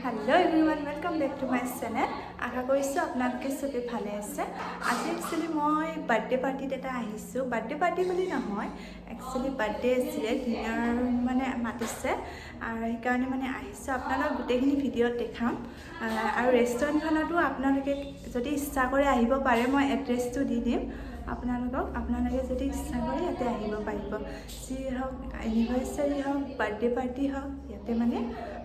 Hello everyone, welcome back to my channel. আশা কৰিছোঁ আপোনালোকে সবে ভালে আছে। আজি একচুয়ালি মই বাৰ্থডে পাৰ্টিত এটা আহিছোঁ। বাৰ্থডে পাৰ্টি বুলি নহয়, একচুয়ালি বাৰ্থডে আছিলে, ডিনাৰ মানে মাতিছে আৰু সেইকাৰণে মানে আহিছোঁ। আপোনালোকক গোটেইখিনি ভিডিঅ'ত দেখাম আৰু ৰেষ্টুৰেণ্টখনতো আপোনালোকে যদি ইচ্ছা কৰে আহিব পাৰে, মই এড্ৰেছটো দি দিম আপোনালোকে যদি ইচ্ছা কৰে ইয়াতে আহিব পাৰিব। যি হওক এনিভাৰ্চাৰী হওক বাৰ্থডে পাৰ্টি হওক ইয়াতে মানে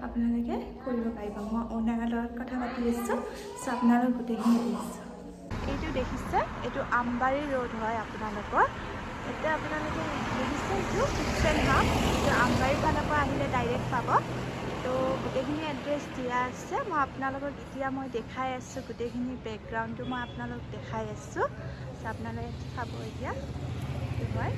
আপোনালোকে কৰিব পাৰিব। মই অ'নাৰৰ লগত কথা পাতি আছোঁ, চ' আপোনালোক গোটেইখিনি দেখিছোঁ। এইটো দেখিছে, এইটো আম্বাৰী ৰোড হয় আপোনালোকৰ। এতিয়া আপোনালোকে দেখিছে এইটো কিটচেন হাব, এইটো আম্বাৰী ফালৰ পৰা আহিলে ডাইৰেক্ট পাব। তো গোটেইখিনি এড্ৰেছ দিয়া আছে। মই আপোনালোকক এতিয়া মই দেখাই আছোঁ, গোটেইখিনি বেকগ্ৰাউণ্ডটো মই আপোনালোকক দেখাই আছোঁ। চ' আপোনালোকে চাব এতিয়া কি হয়।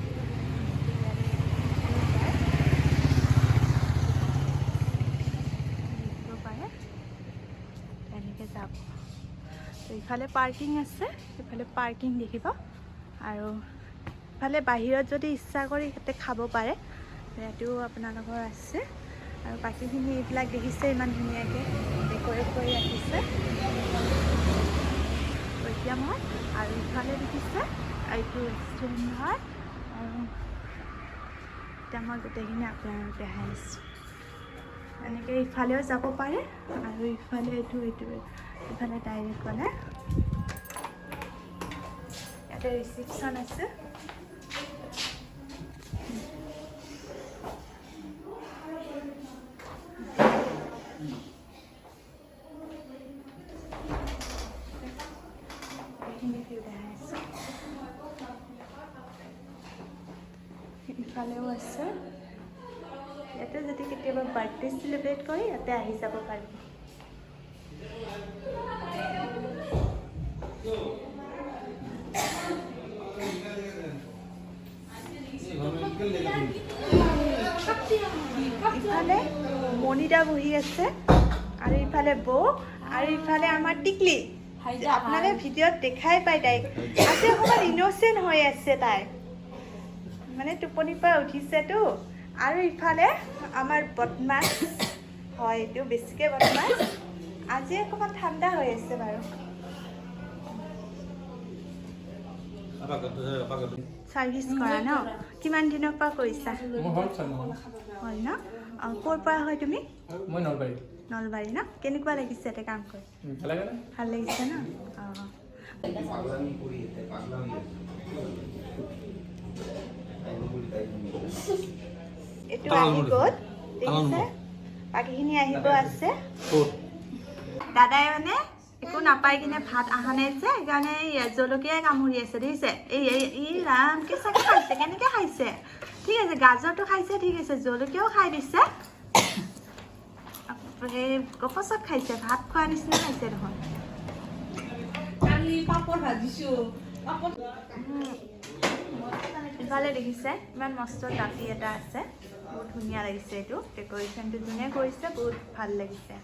এনেকৈ যাব। তো ইফালে পাৰ্কিং আছে, ইফালে পাৰ্কিং দেখিব আৰু ইফালে বাহিৰত যদি ইচ্ছা কৰি ইয়াতে খাব পাৰে, ইয়াতো আপোনালোকৰ আছে। আৰু বাকীখিনি এইবিলাক দেখিছে ইমান ধুনীয়াকৈ ডেক'ৰেট কৰি ৰাখিছে। এতিয়া মই আৰু ইফালে দেখিছে এইটো ৰেষ্টুৰেণ্ট হয় আৰু এতিয়া মই গোটেইখিনি আপোনালোকক দেখাই আছোঁ। এনেকৈ ইফালেও যাব পাৰে আৰু ইফালে ইফালে ডাইৰেক্ট গ'লে ইয়াতে ৰিচিপশ্যন আছে। ইফালেও আছে। ইয়াতে যদি কেতিয়াবা বাৰ্থডে চেলিব্ৰেট কৰি ইয়াতে আহি যাব পাৰিব। ইফালে মনিদা বহি আছে আৰু ইফালে বৌ আৰু ইফালে আমাৰ টিকলি। আপোনালোকে ভিডিঅ'ত দেখাই পায় তাইক। আজি অকণমান ইন'চেণ্ট হৈ আছে তাই, মানে টোপনিৰ পৰা উঠিছেতো। আৰু ইফালে আমাৰ বদমাছ হয়, এইটো বেছিকৈ বদমাছ। আজি অকণমান ঠাণ্ডা হৈ আছে বাৰু। চাৰ্ভিচ কৰা ন? কিমান দিনৰ পৰা কৰিছা? হয় ন? ক'ৰ পৰা হয় তুমি? মই নলবাৰী। নলবাৰী ন? কেনেকুৱা লাগিছে ইয়াতে কাম কৰি? ভাল লাগিছে ন? অঁ, এইটো আহি গ'ল দেখিছে, বাকীখিনি আহিব আছে। দাদাই মানে একো নাপাই কিনে ভাত অহা নাই যে, সেইকাৰণে জলকীয়াই কামুৰি আছে দেখিছে। এই ৰাম কেঁচাকৈ খাইছে, কেনেকৈ খাইছে? ঠিক আছে, গাজৰটো খাইছে, ঠিক আছে, জলকীয়াও খাই দিছে। সেই গপচত খাইছে, ভাত খোৱাৰ নিচিনা খাইছে দেখোন। ইফালে দেখিছে ইমান মস্ত টাপি এটা আছে, বহুত ধুনীয়া লাগিছে। এইটো ডেক'ৰেশ্যনটো যোনে কৰিছে বহুত ভাল লাগিছে।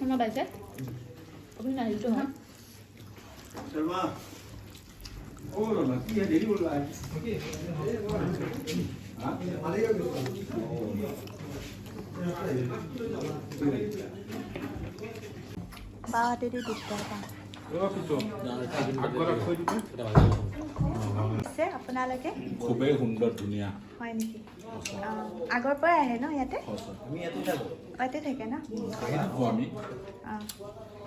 Mana baca? Apa nak itu ha? Selma. Oh, nanti ya jadi dulu lagi. Okey. Ah, ada ya gitu. Bawa tadi di depan. আপোনালোকে খুবেই সুন্দৰ ধুনীয়া হয় নেকি? আগৰ পৰাই আহে ন ইয়াতে? আমি ইয়াতে থাকো। ইয়াতে থাকে ন? আমি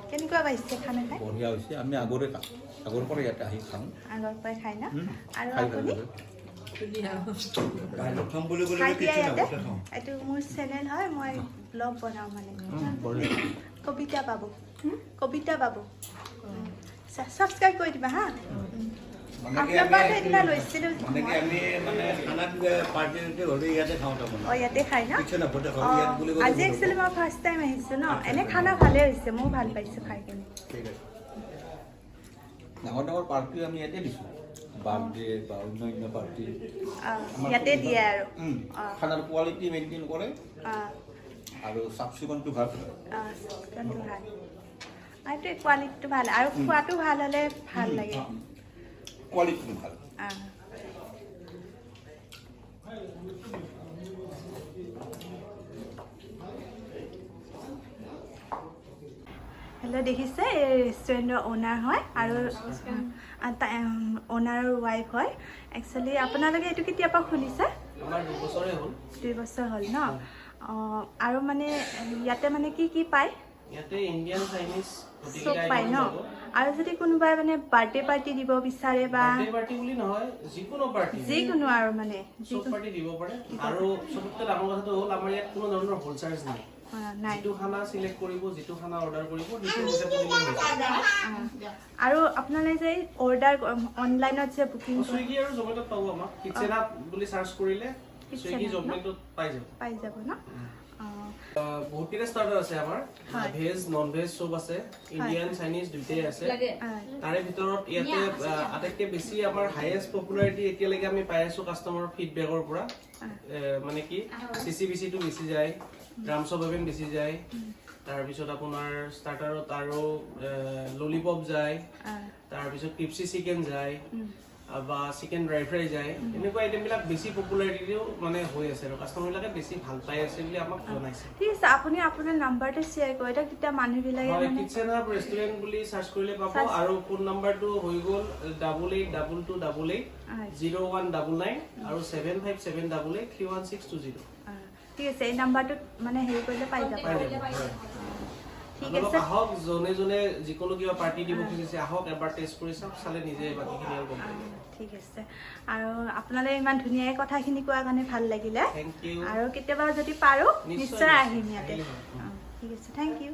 কেনেকুৱা পাইছে খানা খাই? বঢ়িয়া হৈছে। আমি আগৰ পৰা ইয়াতে আহি খাওঁ। আগৰ পৰাই খাই ন? আৰু খাই আপুনি খাম বুলি ক'লে খাই দিয়া কিছু ইয়াতে? নাখাওঁ। এইটো মোৰ চেনেল হয়, মই ব্লগ বনাওঁ মানে। কবিতা বাবু, কবিতা বাবু ছাবস্ক্ৰাইব কৰি দিবা হা। আপোনাৰ পৰা সেইদিনা লৈছিলোঁ। মানে কি আমি মানে খানা পাৰ্টিতে হ'লে ইয়াতে খাওঁ তাৰমানে। অঁ, ইয়াতে খাই ন? কিছু নাপতে খাওঁ ইয়াত বুলি ক'লে। আজি একচুৱেলি মই ফাৰ্ষ্ট টাইম আহিছোঁ ন, এনে খানা ভালেই হৈছে, ময়ো ভাল পাইছোঁ খাই কিনে। ঠিক আছে। ডাঙৰ পাৰ্টি আমি ইয়াতে দিছোঁ বাৰ্থডে বা অন্যান্য পাৰ্টি ইয়াতে দিয়ে আৰু খানাৰ কোৱালিটি মেইনটেইন কৰে আৰু চাফ চিকুণটো ভাল ভাল এইটো কোৱালিটিটো ভাল আৰু খোৱাটো ভাল হ'লে ভাল লাগে কোৱালিটিটো ভাল হেল্ল' দেখিছে এই ৰেষ্টুৰেণ্টৰ অ'নাৰ হয় আৰু অ'নাৰৰ ৱাইফ হয় একচুৱেলি আপোনালোকে এইটো কেতিয়াৰ পৰা খুলিছে আমাৰ 2 বছৰে হ'ল 2 বছৰ হ'ল ন আৰু মানে ইয়াতে মানে কি পায় ইয়াতে ইণ্ডিয়ান চাইনিজ চব পায় ন আৰু যদি কোনোবাই মানে বাৰ্থডে পাৰ্টি দিব বিচাৰে বা বাৰ্থডে পাৰ্টি বুলি নহয় যিকোনো আৰু মানে চব পাৰ্টি দিব পাৰে আৰু সবতকৈ ডাঙৰ কথাটো হ'ল আমাৰ ইয়াত কোনো ধৰণৰ হোল চাৰ্জ নাই যিটো খানা সিলেক্ট কৰিব যিটো খানা অৰ্ডাৰ কৰিব আৰু আপোনালোকে যে অৰ্ডাৰ অনলাইনত যে বুকিং ছুইগি আৰু জমেট'ত পাব আমাক কিচেন আপ বুলি চাৰ্চ কৰিলে ছুইগি জমেট'ত পাই যাব ন বহুত কেইটা ষ্টাৰ্টাৰ আছে আমাৰ ভেজ নন ভেজ চব আছে ইণ্ডিয়ান চাইনিজ দুইটাই আছে তাৰে ভিতৰত ইয়াতে আটাইতকৈ বেছি আমাৰ হাইয়েষ্ট পপুলাৰিটি এতিয়ালৈকে আমি পাই আছো কাষ্টমাৰৰ ফিডবেকৰ পৰা মানে কি চিচিবিচিটো বেছি যায় ড্ৰামছ অফ হেভেন বেছি যায় তাৰপিছত আপোনাৰ ষ্টাৰ্টাৰত আৰু ললিপপ যায় তাৰপিছত ক্ৰিপচি চিকেন যায় বা চিকেন ড্ৰাই ফ্ৰাই যায় এনেকুৱা আইটেমবিলাক বেছি পপুলাৰিটিও মানে হৈ আছে আৰু কাষ্টমাৰবিলাকে বেছি ভাল পাই আছে বুলি আমাক জনাইছে ঠিক আছে আপুনি আপোনাৰ নাম্বাৰটো শ্বেয়াৰ কৰি দিয়ক তেতিয়া মানুহবিলাকে মানে কিচেন হাব ৰেষ্টুৰেণ্ট বুলি চাৰ্চ কৰিলে পাব আৰু ফোন নাম্বাৰটো হৈ গ'ল 8822280199 আৰু 7578831620 ঠিক আছে এই নাম্বাৰটোত মানে হেৰি কৰিলে পাই যাব ঠিক আছে আহক জনে যিকোনো কিবা পাৰ্টি দিব খুজিছে আহক এবাৰ টেষ্ট কৰি চাওক চালে নিজে বাকীখিনি আৰু গম পাব ঠিক আছে আৰু আপোনালোকে ইমান ধুনীয়াকৈ কথাখিনি কোৱাৰ কাৰণে ভাল লাগিলে থেংক ইউ আৰু কেতিয়াবা যদি পাৰোঁ নিশ্চয় আহিম ইয়াতে ঠিক আছে থেংক ইউ